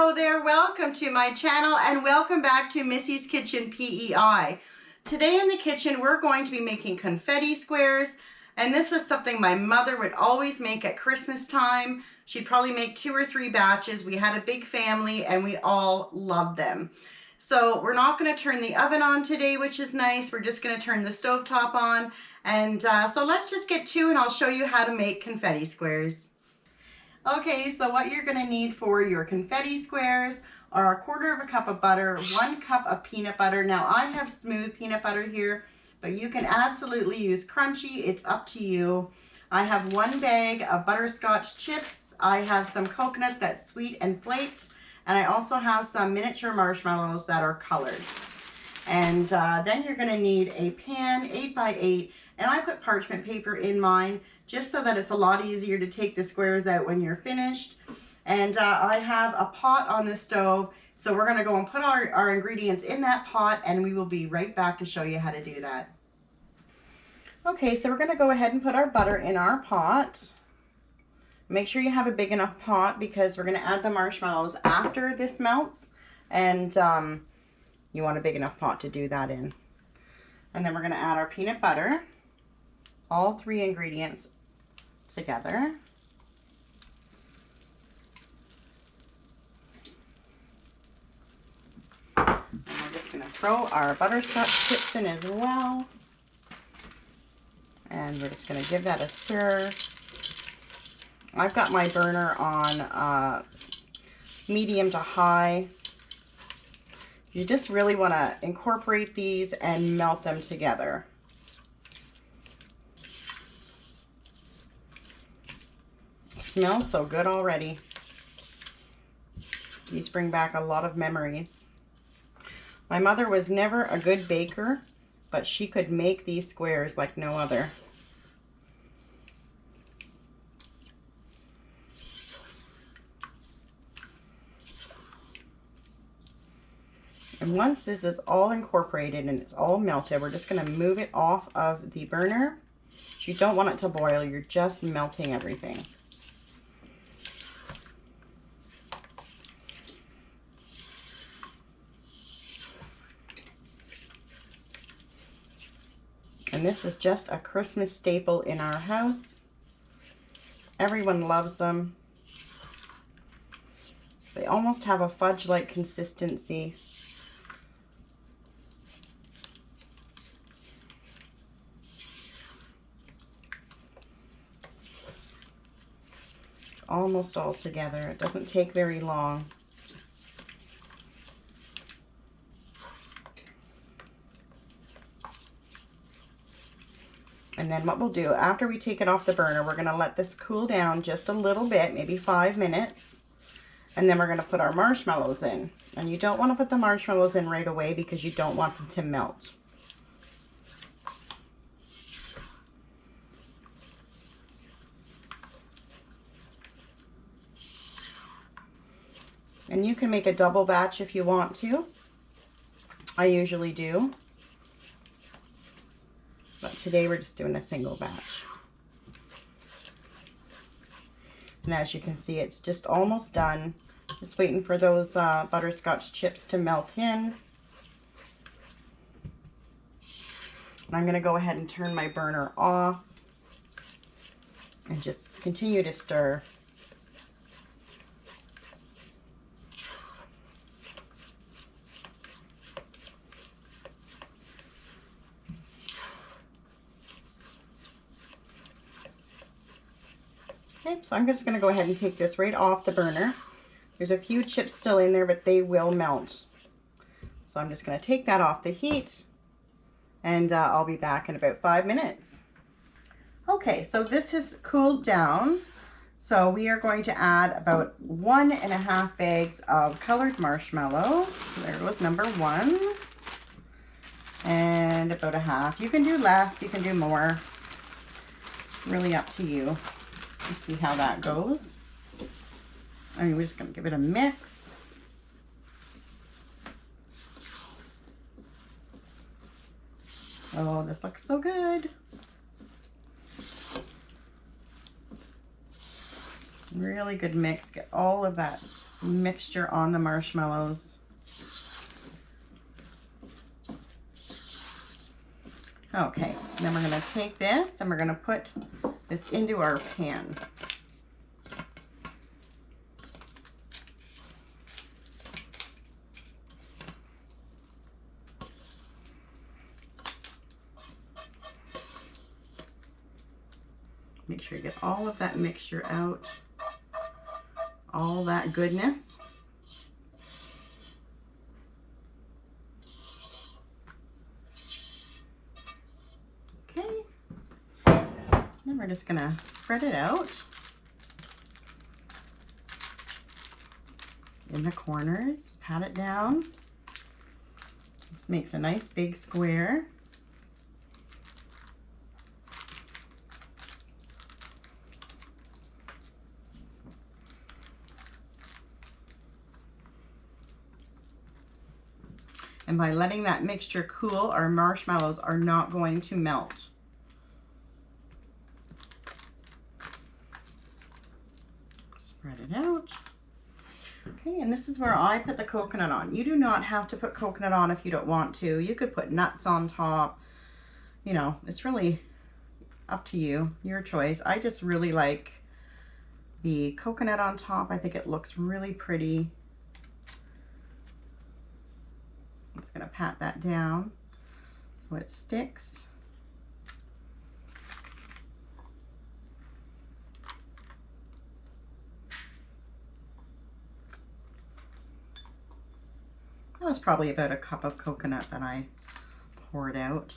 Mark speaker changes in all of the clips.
Speaker 1: Hello there, welcome to my channel and welcome back to Missy's Kitchen PEI. Today in the kitchen we're going to be making confetti squares, and this was something my mother would always make at Christmas time. She'd probably make 2 or 3 batches. We had a big family and we all loved them. So we're not going to turn the oven on today, which is nice. We're just going to turn the stovetop on, and so let's just get to it and I'll show you how to make confetti squares. Okay, so what you're going to need for your confetti squares are 1/4 cup of butter, 1 cup of peanut butter. Now I have smooth peanut butter here, but you can absolutely use crunchy. It's up to you. I have 1 bag of butterscotch chips. I have some coconut that's sweet and flaked, and I also have some miniature marshmallows that are colored. And then you're going to need a pan, 8 by 8, and I put parchment paper in mine just so that it's a lot easier to take the squares out when you're finished. And I have a pot on the stove, so we're going to go and put our ingredients in that pot, and we will be right back to show you how to do that. Okay, so we're going to go ahead and put our butter in our pot. Make sure you have a big enough pot because we're going to add the marshmallows after this melts, and you want a big enough pot to do that in. And then we're going to add our peanut butter, all 3 ingredients together. And we're just going to throw our butterscotch chips in as well. And we're just going to give that a stir. I've got my burner on medium to high. You just really want to incorporate these and melt them together. It smells so good already. These bring back a lot of memories. My mother was never a good baker, but she could make these squares like no other. And once this is all incorporated and it's all melted, we're just going to move it off of the burner. You don't want it to boil, you're just melting everything. And this is just a Christmas staple in our house. Everyone loves them. They almost have a fudge-like consistency. Almost all together. It doesn't take very long. And then what we'll do after we take it off the burner, we're going to let this cool down just a little bit, maybe 5 minutes. And then we're going to put our marshmallows in. And you don't want to put the marshmallows in right away because you don't want them to melt. And you can make a double batch if you want to. I usually do. But today we're just doing a single batch. And as you can see, it's just almost done. Just waiting for those butterscotch chips to melt in. And I'm going to go ahead and turn my burner off. And just continue to stir. Okay, so I'm just going to go ahead and take this right off the burner. There's a few chips still in there, but they will melt. So I'm just going to take that off the heat, and I'll be back in about 5 minutes. Okay, so this has cooled down. So we are going to add about 1.5 bags of colored marshmallows. There goes number 1. And about 1/2. You can do less, you can do more. Really up to you. Let's see how that goes. I mean, we're just going to give it a mix. Oh, this looks so good. Really good mix. Get all of that mixture on the marshmallows. Okay, then we're going to take this and we're going to put this into our pan. Make sure you get all of that mixture out, all that goodness. Okay, then we're just gonna spread it out in the corners, pat it down. This makes a nice big square. And by letting that mixture cool, our marshmallows are not going to melt. Spread it out. Okay, and this is where I put the coconut on. You do not have to put coconut on if you don't want to. You could put nuts on top. You know, it's really up to you, your choice. I just really like the coconut on top. I think it looks really pretty. I'm just going to pat that down so it sticks. That was probably about a cup of coconut that I poured out.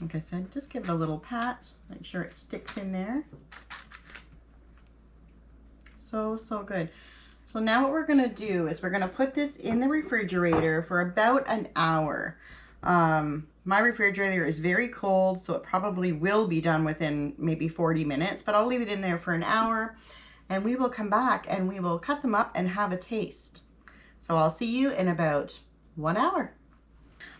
Speaker 1: Like I said, just give it a little pat, make sure it sticks in there. So good. So now what we're going to do is we're going to put this in the refrigerator for about an hour. My refrigerator is very cold, so it probably will be done within maybe 40 minutes, but I'll leave it in there for an hour and we will come back and we will cut them up and have a taste. So I'll see you in about 1 hour.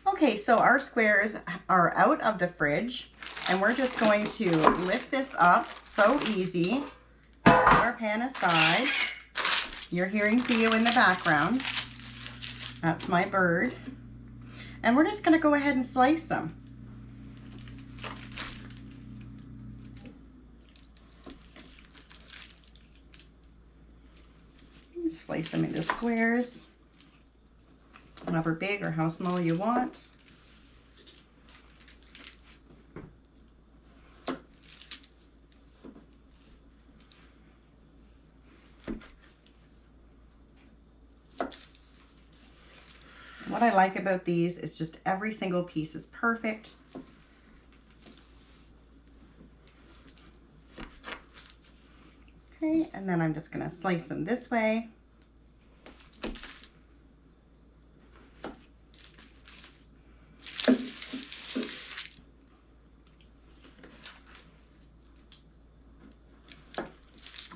Speaker 1: Okay, so our squares are out of the fridge and we're just going to lift this up. So easy. Put our pan aside. You're hearing Theo in the background. That's my bird. And we're just going to go ahead and slice them. Slice them into squares, however big or how small you want. What I like about these is just every single piece is perfect. Okay, and then I'm just going to slice them this way.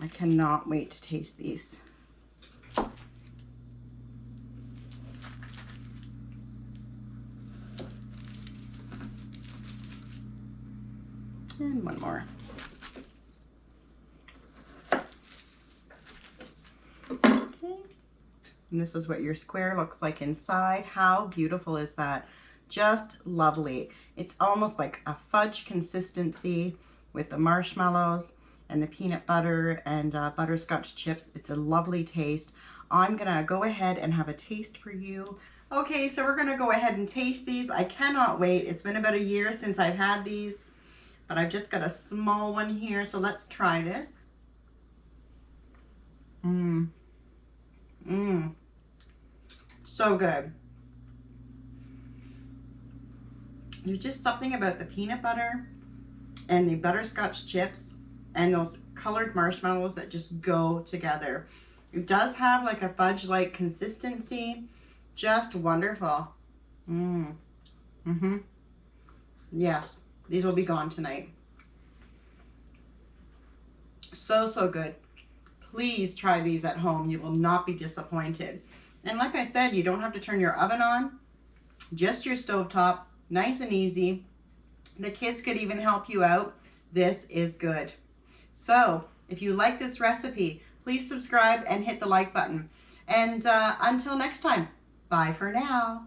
Speaker 1: I cannot wait to taste these. And one more. Okay. And this is what your square looks like inside. How beautiful is that? Just lovely. It's almost like a fudge consistency with the marshmallows and the peanut butter and butterscotch chips. It's a lovely taste. I'm gonna go ahead and have a taste for you. Okay, so we're gonna go ahead and taste these. I cannot wait. It's been about a year since I've had these, but I've just got a small one here, so let's try this. So good. There's just something about the peanut butter and the butterscotch chips and those colored marshmallows that just go together. It does have like a fudge-like consistency. Just wonderful. Yes, these will be gone tonight. So good. Please try these at home. You will not be disappointed. And like I said, you don't have to turn your oven on. Just your stovetop. Nice and easy. The kids could even help you out. This is good. So if you like this recipe, please subscribe and hit the like button. And until next time, bye for now.